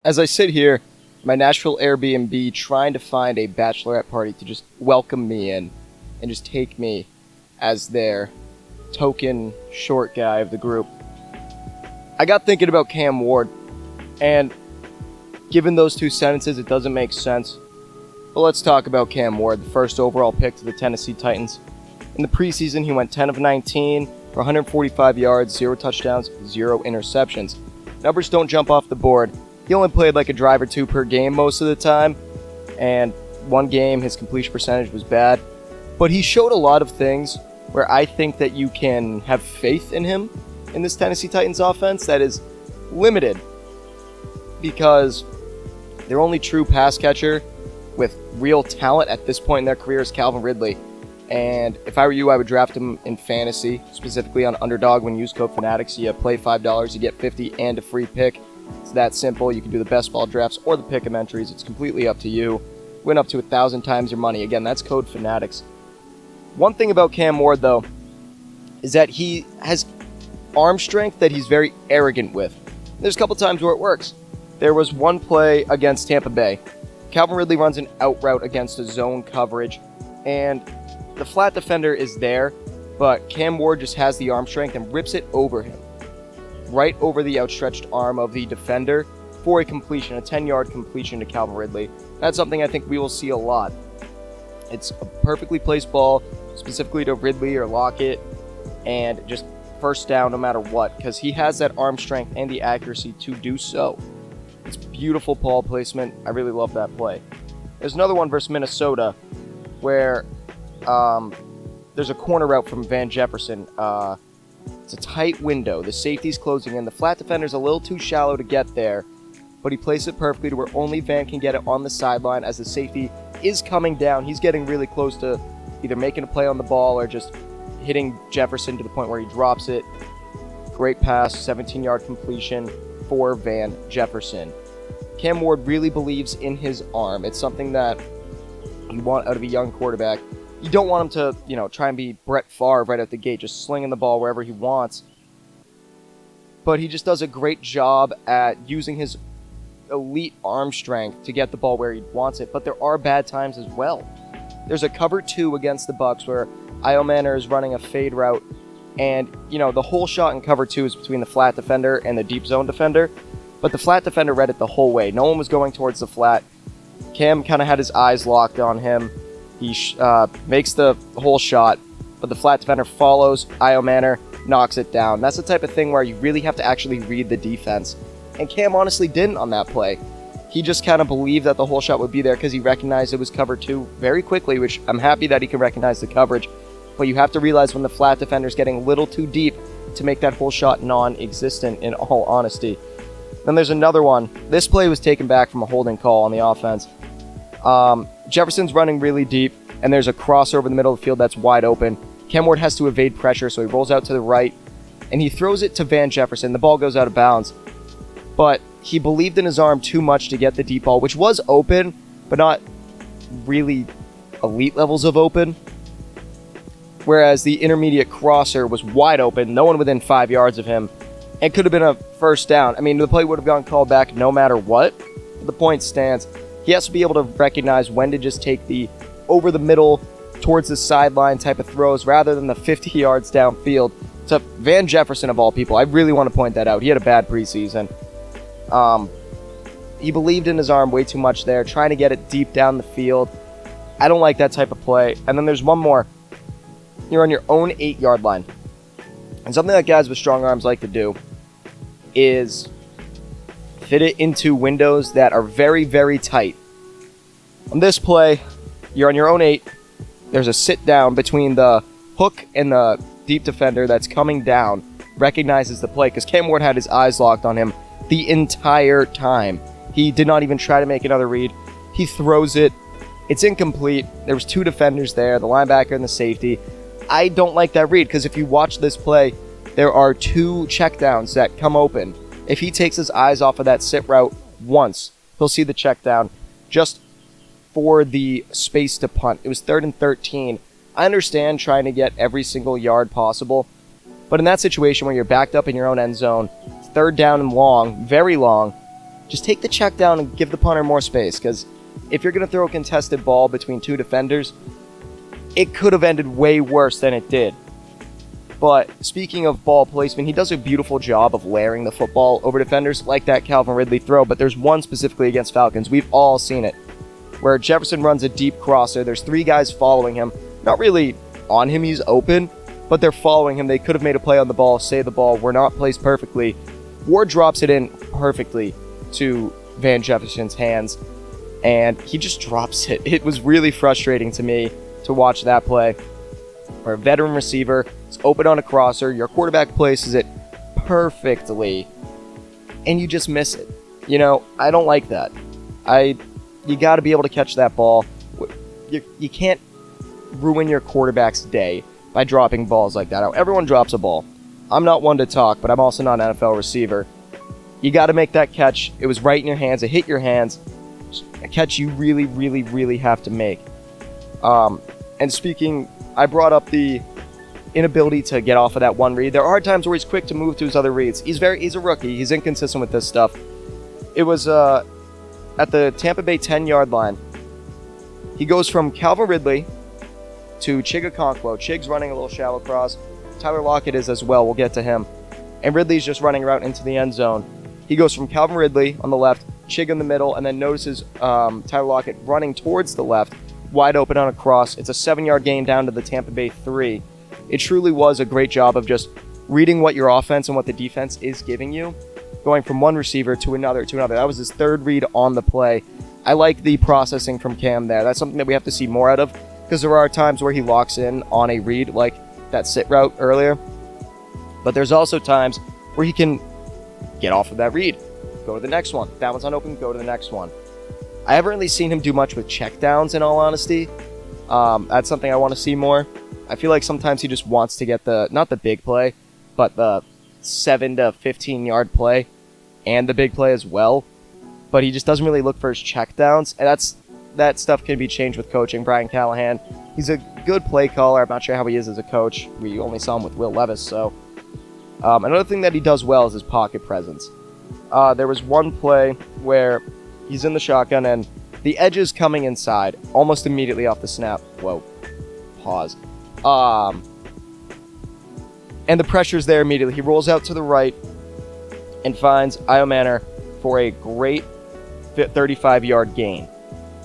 As I sit here, in my Nashville Airbnb, trying to find a bachelorette party to just welcome me in and just take me as their token short guy of the group, I got thinking about Cam Ward, and given those two sentences, it doesn't make sense. But let's talk about Cam Ward, the first overall pick to the Tennessee Titans. In the preseason, he went 10 of 19 for 145 yards, 0 touchdowns, 0 interceptions. Numbers don't jump off the board. He only played like a drive or two per game most of the time, and one game his completion percentage was bad. But he showed a lot of things where I think that you can have faith in him in this Tennessee Titans offense that is limited because their only true pass catcher with real talent at this point in their career is Calvin Ridley. And if I were you, I would draft him in fantasy, specifically on Underdog. When you use code Fanatics, you play $5, you get 50 and a free pick. It's that simple. You can do the best ball drafts or the pick 'em entries. It's completely up to you. Win up to 1,000 times your money. Again, that's code Fanatics. One thing about Cam Ward, though, is that he has arm strength that he's very arrogant with. There's a couple times where it works. There was one play against Tampa Bay. Calvin Ridley runs an out route against a zone coverage, and the flat defender is there, but Cam Ward just has the arm strength and rips it over him, right over the outstretched arm of the defender for a completion, a 10-yard completion to Calvin Ridley. That's something I think we will see a lot. It's a perfectly placed ball, specifically to Ridley or Lockett, and just first down no matter what, because he has that arm strength and the accuracy to do so. It's beautiful ball placement. I really love that play. There's another one versus Minnesota where there's a corner route from Van Jefferson. It's a tight window. The safety's closing in. The flat defender's a little too shallow to get there, but he placed it perfectly to where only Van can get it on the sideline as the safety is coming down. He's getting really close to either making a play on the ball or just hitting Jefferson to the point where he drops it. Great pass, 17-yard completion for Van Jefferson. Cam Ward really believes in his arm. It's something that you want out of a young quarterback. You don't want him to, try and be Brett Favre right out the gate, just slinging the ball wherever he wants. But he just does a great job at using his elite arm strength to get the ball where he wants it. But there are bad times as well. There's a cover 2 against the Bucs where Io Manor is running a fade route, and the whole shot in cover 2 is between the flat defender and the deep zone defender. But the flat defender read it the whole way. No one was going towards the flat. Cam kind of had his eyes locked on him. He makes the whole shot, but the flat defender follows. Io Manor knocks it down. That's the type of thing where you really have to actually read the defense. And Cam honestly didn't on that play. He just kind of believed that the whole shot would be there because he recognized it was cover 2 very quickly, which I'm happy that he can recognize the coverage. But you have to realize when the flat defender's getting a little too deep to make that whole shot non-existent, in all honesty. Then there's another one. This play was taken back from a holding call on the offense. Jefferson's running really deep, and there's a crossover in the middle of the field that's wide open. Cam Ward has to evade pressure, so he rolls out to the right, and he throws it to Van Jefferson. The ball goes out of bounds, but he believed in his arm too much to get the deep ball, which was open, but not really elite levels of open. Whereas the intermediate crosser was wide open, no one within 5 yards of him, and could have been a first down. I mean, the play would have gone called back no matter what. But the point stands. He has to be able to recognize when to just take the over the middle towards the sideline type of throws rather than the 50 yards downfield to Van Jefferson of all people. I really want to point that out. He had a bad preseason. He believed in his arm way too much there, trying to get it deep down the field. I don't like that type of play. And then there's one more. You're on your own 8-yard line. And something that guys with strong arms like to do is fit it into windows that are very, very tight. On this play, you're on your own 8. There's a sit down between the hook and the deep defender that's coming down, recognizes the play, because Cam Ward had his eyes locked on him the entire time. He did not even try to make another read. He throws it. It's incomplete. There was 2 defenders there, the linebacker and the safety. I don't like that read, because if you watch this play, there are 2 checkdowns that come open. If he takes his eyes off of that sit route once, he'll see the checkdown just for the space to punt. It was 3rd and 13. I understand trying to get every single yard possible, but in that situation where you're backed up in your own end zone, 3rd down and long, very long, just take the check down and give the punter more space, because if you're going to throw a contested ball between two defenders, it could have ended way worse than it did. But speaking of ball placement, he does a beautiful job of layering the football over defenders, like that Calvin Ridley throw, but there's one specifically against Falcons. We've all seen it, where Jefferson runs a deep crosser. There's 3 guys following him. Not really on him, he's open, but they're following him. They could have made a play on the ball, saved the ball, were not placed perfectly. Ward drops it in perfectly to Van Jefferson's hands, and he just drops it. It was really frustrating to me to watch that play, where a veteran receiver is open on a crosser, your quarterback places it perfectly, and you just miss it. You know, I don't like that. You got to be able to catch that ball. You can't ruin your quarterback's day by dropping balls like that. Everyone drops a ball. I'm not one to talk, but I'm also not an NFL receiver. You got to make that catch. It was right in your hands. It hit your hands. A catch you really, really, really have to make. And speaking, I brought up the inability to get off of that one read. There are times where he's quick to move to his other reads. He's a rookie. He's inconsistent with this stuff. It was at the Tampa Bay 10-yard line. He goes from Calvin Ridley to Chig Okonkwo. Chig's running a little shallow cross. Tyler Lockett is as well. We'll get to him. And Ridley's just running right into the end zone. He goes from Calvin Ridley on the left, Chig in the middle, and then notices Tyler Lockett running towards the left, wide open on a cross. It's a 7-yard gain down to the Tampa Bay 3. It truly was a great job of just reading what your offense and what the defense is giving you, going from one receiver to another. That was his 3rd read on the play. I like the processing from Cam there. That's something that we have to see more out of, because there are times where he locks in on a read, like that sit route earlier. But there's also times where he can get off of that read, go to the next one. That one's unopened, go to the next one. I haven't really seen him do much with checkdowns, in all honesty. That's something I want to see more. I feel like sometimes he just wants to get not the big play, but the 7 to 15 yard play and the big play as well. But he just doesn't really look for his checkdowns, and that stuff can be changed with coaching. Brian Callahan, he's a good play caller. I'm not sure how he is as a coach. We only saw him with Will Levis. So another thing that he does well is his pocket presence. There was one play where he's in the shotgun and the edge is coming inside almost immediately off the snap. Whoa. Pause. And the pressure's there immediately. He rolls out to the right and finds Io Manor for a great 35-yard gain.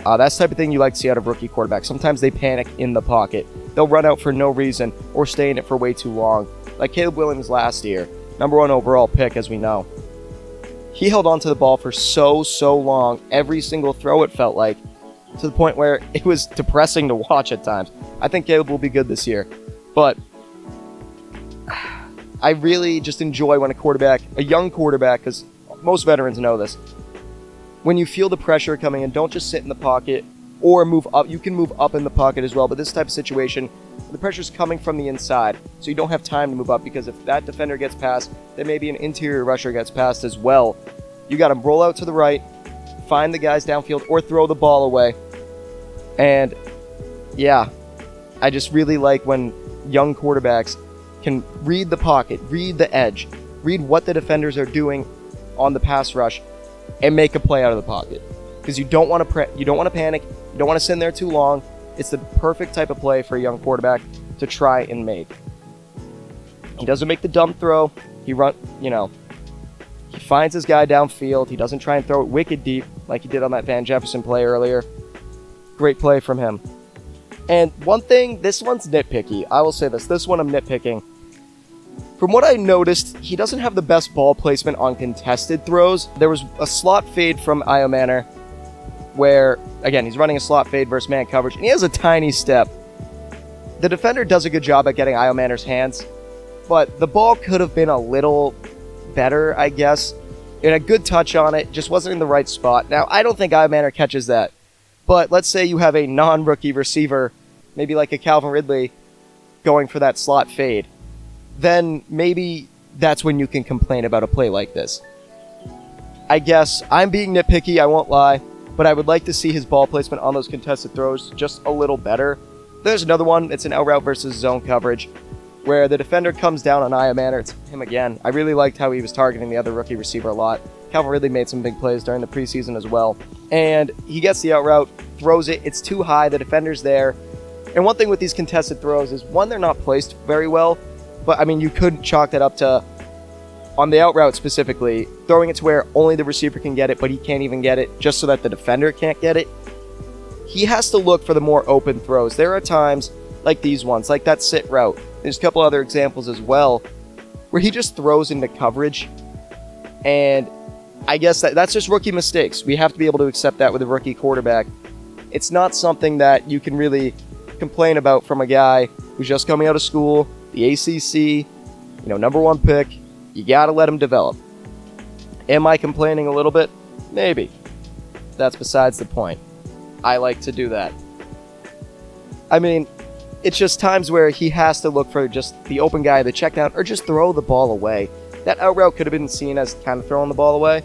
That's the type of thing you like to see out of rookie quarterbacks. Sometimes they panic in the pocket. They'll run out for no reason or stay in it for way too long. Like Caleb Williams last year, number 1 overall pick, as we know. He held on to the ball for so long, every single throw it felt like, to the point where it was depressing to watch at times. I think Caleb will be good this year, but I really just enjoy when a young quarterback, because most veterans know this, when you feel the pressure coming in, don't just sit in the pocket or move up. You can move up in the pocket as well, but this type of situation, the pressure's coming from the inside, so you don't have time to move up, because if that defender gets past, then maybe an interior rusher gets past as well. You got to roll out to the right, find the guys downfield, or throw the ball away. And yeah, I just really like when young quarterbacks can read the pocket, read the edge, read what the defenders are doing on the pass rush, and make a play out of the pocket. Because you don't want to panic, you don't want to sit in there too long. It's the perfect type of play for a young quarterback to try and make. He doesn't make the dumb throw. He finds his guy downfield. He doesn't try and throw it wicked deep like he did on that Van Jefferson play earlier. Great play from him. And one thing, this one's nitpicky. I will say this. This one I'm nitpicking. From what I noticed, he doesn't have the best ball placement on contested throws. There was a slot fade from Io Manor where, again, he's running a slot fade versus man coverage, and he has a tiny step. The defender does a good job at getting Io Manor's hands, but the ball could have been a little better, I guess. And a good touch on it, just wasn't in the right spot. Now, I don't think Io Manor catches that, but let's say you have a non-rookie receiver, maybe like a Calvin Ridley, going for that slot fade. Then maybe that's when you can complain about a play like this. I guess I'm being nitpicky, I won't lie, but I would like to see his ball placement on those contested throws just a little better. There's another one, it's an out route versus zone coverage, where the defender comes down on Io Manor. It's him again. I really liked how he was targeting the other rookie receiver a lot. Calvin Ridley made some big plays during the preseason as well. And he gets the out route, throws it. It's too high. The defender's there. And one thing with these contested throws is, one, they're not placed very well. But, I mean, you could chalk that up to, on the out route specifically, throwing it to where only the receiver can get it, but he can't even get it, just so that the defender can't get it. He has to look for the more open throws. There are times, like these ones, like that sit route. There's a couple other examples as well, where he just throws into coverage. And I guess that's just rookie mistakes. We have to be able to accept that with a rookie quarterback. It's not something that you can really complain about from a guy who's just coming out of school, the ACC, number one pick. You got to let him develop. Am I complaining a little bit? Maybe. That's besides the point. I like to do that. I mean, it's just times where he has to look for just the open guy, the check down, or just throw the ball away. That out route could have been seen as kind of throwing the ball away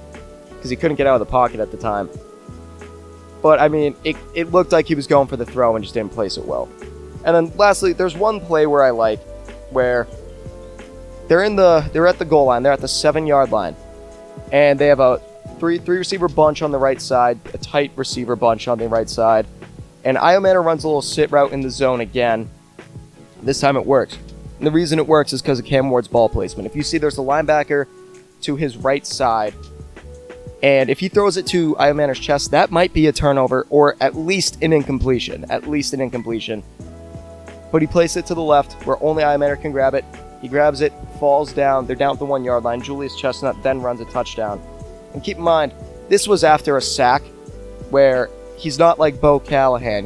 because he couldn't get out of the pocket at the time. But, I mean, it looked like he was going for the throw and just didn't place it well. And then, lastly, there's one play where I like, where they're at the goal line. They're at the 7-yard line. And they have a three receiver bunch on the right side, a tight receiver bunch on the right side. And Iomanner runs a little sit route in the zone again. This time it works. And the reason it works is because of Cam Ward's ball placement. If you see, there's a linebacker to his right side. And if he throws it to Iomanner's chest, that might be a turnover or at least an incompletion. But he placed it to the left where only Iomanner can grab it. He grabs it, falls down. They're down at the 1-yard line. Julius Chestnut then runs a touchdown. And keep in mind, this was after a sack where he's not like Bo Callahan,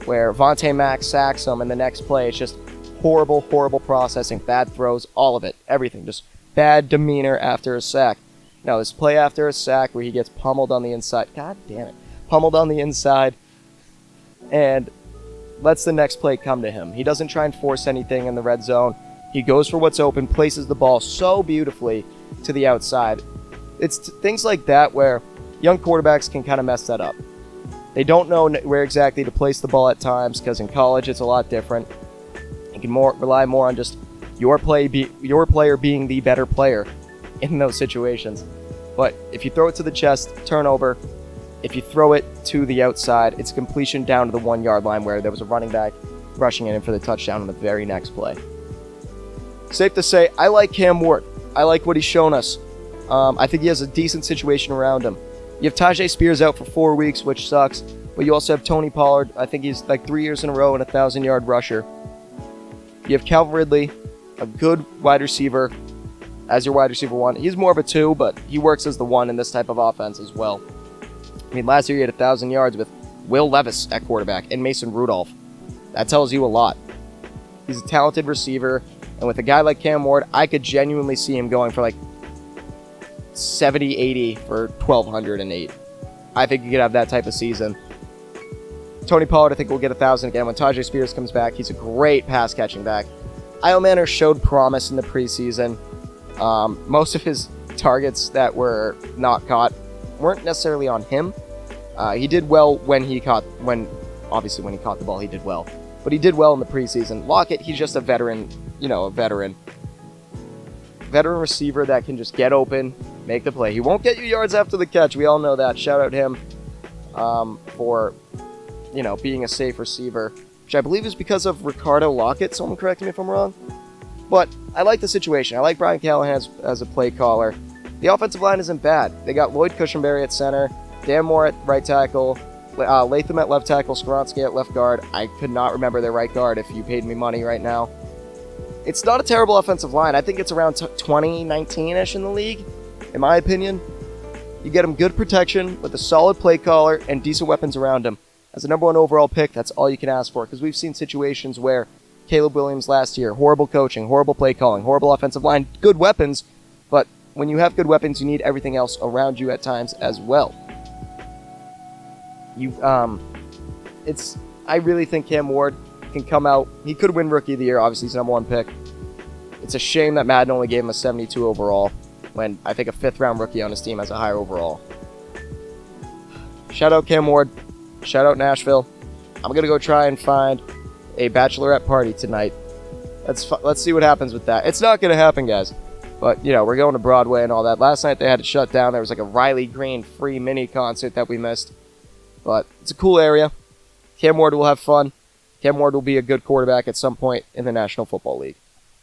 where Vontae Mack sacks him and the next play it's just horrible processing, bad throws, all of it, everything. Just bad demeanor after a sack. Now, this play after a sack where he gets pummeled on the inside. God damn it. Pummeled on the inside and lets the next play come to him. He doesn't try and force anything in the red zone. He goes for what's open, places the ball so beautifully to the outside. It's things like that where young quarterbacks can kind of mess that up. They don't know where exactly to place the ball at times because in college it's a lot different. You can rely more on just your player being the better player in those situations. But if you throw it to the chest, turnover. If you throw it to the outside, it's completion down to the 1-yard line where there was a running back rushing in for the touchdown on the very next play. Safe to say, I like Cam Ward. I like what he's shown us. I think he has a decent situation around him. You have Tajay Spears out for 4 weeks, which sucks. But you also have Tony Pollard. I think he's like 3 years in a row and 1,000-yard rusher. You have Calvin Ridley, a good wide receiver, as your wide receiver 1. He's more of a 2, but he works as the 1 in this type of offense as well. I mean, last year he had 1,000 yards with Will Levis at quarterback and Mason Rudolph. That tells you a lot. He's a talented receiver, and with a guy like Cam Ward, I could genuinely see him going for like 70, 80 for 1,208. I think you could have that type of season. Tony Pollard, I think, will get 1,000 again. When Tajay Spears comes back, he's a great pass-catching back. Iomanner showed promise in the preseason. Most of his targets that were not caught weren't necessarily on him. He did well when he caught the ball, he did well. But he did well in the preseason. Lockett, he's just a veteran receiver that can just get open, make the play. He won't get you yards after the catch. We all know that. Shout out him for being a safe receiver, which I believe is because of Ricardo Lockett. Someone correct me if I'm wrong. But I like the situation. I like Brian Callahan as a play caller. The offensive line isn't bad. They got Lloyd Cushenberry at center, Dan Moore at right tackle, Latham at left tackle, Skoronski at left guard. I could not remember their right guard if you paid me money right now. It's not a terrible offensive line. I think it's around 2019-ish in the league, in my opinion. You get him good protection with a solid play caller and decent weapons around him. As a number 1 overall pick, that's all you can ask for, because we've seen situations where Caleb Williams last year, horrible coaching, horrible play calling, horrible offensive line, good weapons, but when you have good weapons, you need everything else around you at times as well. I really think Cam Ward can come out. He could win Rookie of the Year. Obviously, he's number 1 pick. It's a shame that Madden only gave him a 72 overall when I think a 5th-round rookie on his team has a higher overall. Shout out Cam Ward. Shout out Nashville. I'm going to go try and find a bachelorette party tonight. Let's see what happens with that. It's not going to happen, guys. But, we're going to Broadway and all that. Last night they had it shut down. There was like a Riley Green free mini concert that we missed. But it's a cool area. Cam Ward will have fun. Cam Ward will be a good quarterback at some point in the National Football League.